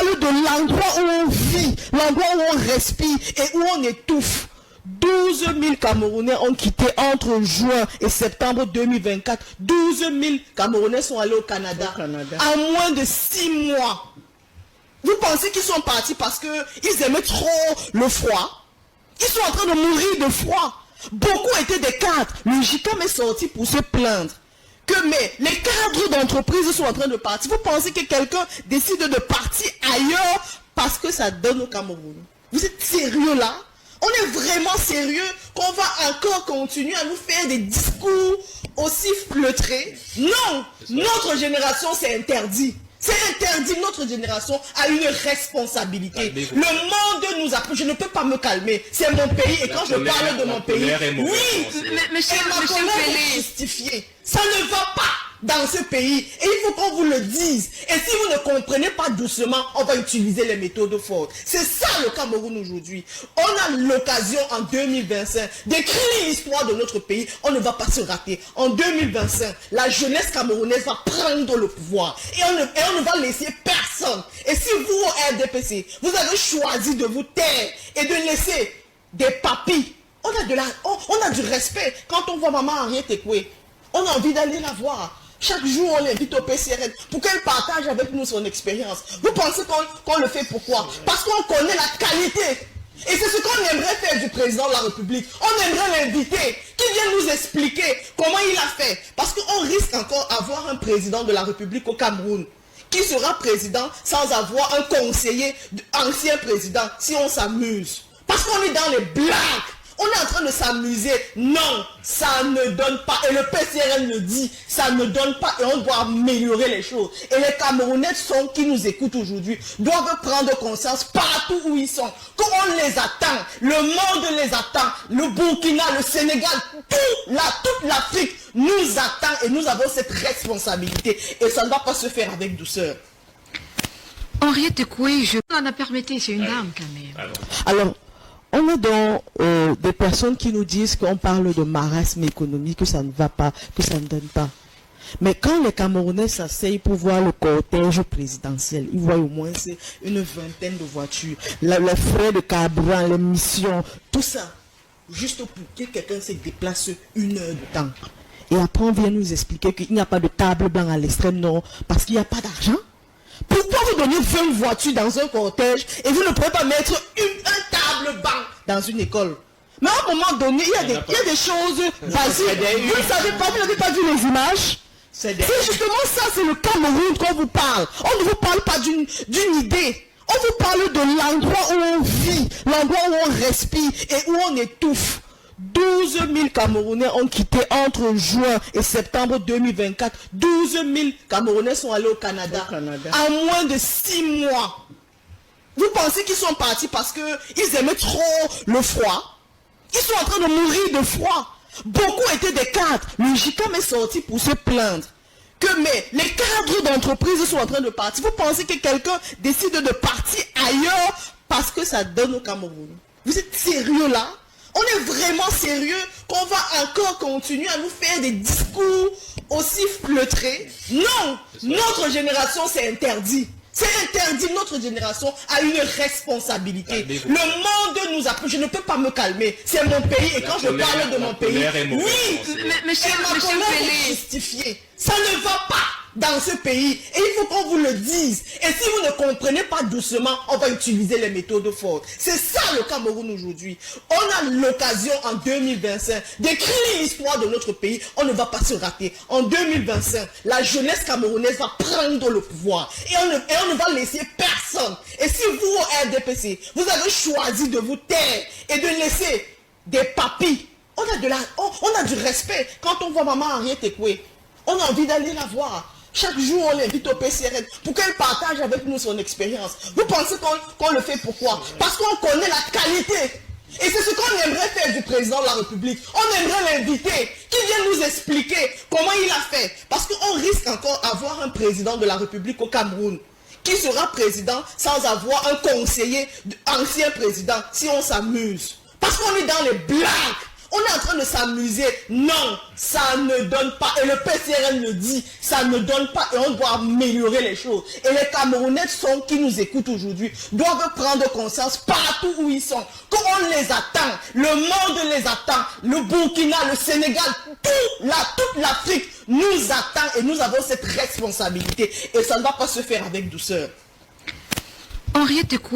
parle de l'endroit où on vit, l'endroit où on respire et où on étouffe. 12 000 Camerounais ont quitté entre juin et septembre 2024. 12 000 Camerounais sont allés au Canada. En moins de 6 mois. Vous pensez qu'ils sont partis parce qu'ils aimaient trop le froid? Ils sont en train de mourir de froid. Beaucoup étaient des cadres. Le JICAM est sorti pour se plaindre. Mais les cadres d'entreprise sont en train de partir. Vous pensez que quelqu'un décide de partir ailleurs parce que ça donne au Cameroun? Vous êtes sérieux là? On est vraiment sérieux qu'on va encore continuer à nous faire des discours aussi fleutrés? Non! Notre génération, c'est interdit. C'est interdit, notre génération a une responsabilité. Le monde nous appelle, je ne peux pas me calmer. C'est mon pays et quand je parle de mon pays, oui, monsieur est justifié. Ça ne va pas dans ce pays et il faut qu'on vous le dise. Et si vous ne comprenez pas doucement, on va utiliser les méthodes fortes. C'est ça le Cameroun aujourd'hui. On a l'occasion en 2025 d'écrire l'histoire de notre pays. On ne va pas se rater. En 2025, la jeunesse camerounaise va prendre le pouvoir et on ne va laisser personne. Et si vous, au RDPC, vous avez choisi de vous taire et de laisser des papis, on a du respect. Quand on voit maman Henriette Ekwe, on a envie d'aller la voir. Chaque jour, on l'invite au PCRN pour qu'elle partage avec nous son expérience. Vous pensez qu'on le fait pourquoi? Parce qu'on connaît la qualité. Et c'est ce qu'on aimerait faire du président de la République. On aimerait l'inviter, qu'il vienne nous expliquer comment il a fait. Parce qu'on risque encore d'avoir un président de la République au Cameroun qui sera président sans avoir un conseiller, ancien président, si on s'amuse. Parce qu'on est dans les blagues. On est en train de s'amuser. Non, ça ne donne pas. Et le PCRN le dit, ça ne donne pas et on doit améliorer les choses. Et les Camerounais qui nous écoutent aujourd'hui doivent prendre conscience partout où ils sont. Qu'on les attend. Le monde les attend. Le Burkina, le Sénégal, toute l'Afrique nous attend et nous avons cette responsabilité. Et ça ne va pas se faire avec douceur. Henriette Ekwe, on en a permetté, c'est une dame quand même. Alors, on a donc des personnes qui nous disent qu'on parle de marasme économique, que ça ne va pas, que ça ne donne pas. Mais quand les Camerounais s'asseyent pour voir le cortège présidentiel, ils voient au moins une vingtaine de voitures, les frais de carburant, les missions, tout ça, juste pour que quelqu'un se déplace 1 heure de temps. Et après on vient nous expliquer qu'il n'y a pas de table blanche à l'extrême nord parce qu'il n'y a pas d'argent. Pourquoi vous donnez 20 voitures dans un cortège et vous ne pouvez pas mettre un table banc dans une école? Mais à un moment donné, il y a des choses basiques. Vous ne savez pas, vous n'avez pas vu les images? C'est justement ça, c'est le Cameroun qu'on vous parle. On ne vous parle pas d'une idée. On vous parle de l'endroit où on vit, l'endroit où on respire et où on étouffe. 12 000 Camerounais ont quitté entre juin et septembre 2024. 12 000 Camerounais sont allés au Canada. En moins de 6 mois. Vous pensez qu'ils sont partis parce qu'ils aimaient trop le froid? Ils sont en train de mourir de froid. Beaucoup étaient des cadres. Le JICAM est sorti pour se plaindre. Mais les cadres d'entreprise sont en train de partir. Vous pensez que quelqu'un décide de partir ailleurs parce que ça donne au Cameroun? Vous êtes sérieux là? On est vraiment sérieux qu'on va encore continuer à nous faire des discours aussi fleutrés? Non! Notre génération, c'est interdit. C'est interdit, notre génération a une responsabilité. Le monde nous appelle, je ne peux pas me calmer. C'est mon pays et quand je parle de mon pays, oui, monsieur est justifié. Ça ne va pas dans ce pays et il faut qu'on vous le dise. Et si vous ne comprenez pas doucement, on va utiliser les méthodes fortes. C'est ça le Cameroun aujourd'hui. On a l'occasion en 2025 d'écrire l'histoire de notre pays. On ne va pas se rater. En 2025, la jeunesse camerounaise va prendre le pouvoir et on ne va laisser personne. Et si vous, au RDPC, vous avez choisi de vous taire et de laisser des papis, on a du respect. Quand on voit maman Henriette Ekwe, on a envie d'aller la voir. Chaque jour, on l'invite au PCRN pour qu'elle partage avec nous son expérience. Vous pensez qu'on le fait pourquoi? Parce qu'on connaît la qualité. Et c'est ce qu'on aimerait faire du président de la République. On aimerait l'inviter, qu'il vienne nous expliquer comment il a fait. Parce qu'on risque encore d'avoir un président de la République au Cameroun qui sera président sans avoir un conseiller, ancien président, si on s'amuse. Parce qu'on est dans les blagues. On est en train de s'amuser. Non, ça ne donne pas. Et le PCRN le dit, ça ne donne pas et on doit améliorer les choses. Et les Camerounais qui nous écoutent aujourd'hui doivent prendre conscience partout où ils sont. Qu'on les attend. Le monde les attend. Le Burkina, le Sénégal, toute l'Afrique nous attend et nous avons cette responsabilité. Et ça ne va pas se faire avec douceur. Henriette Koué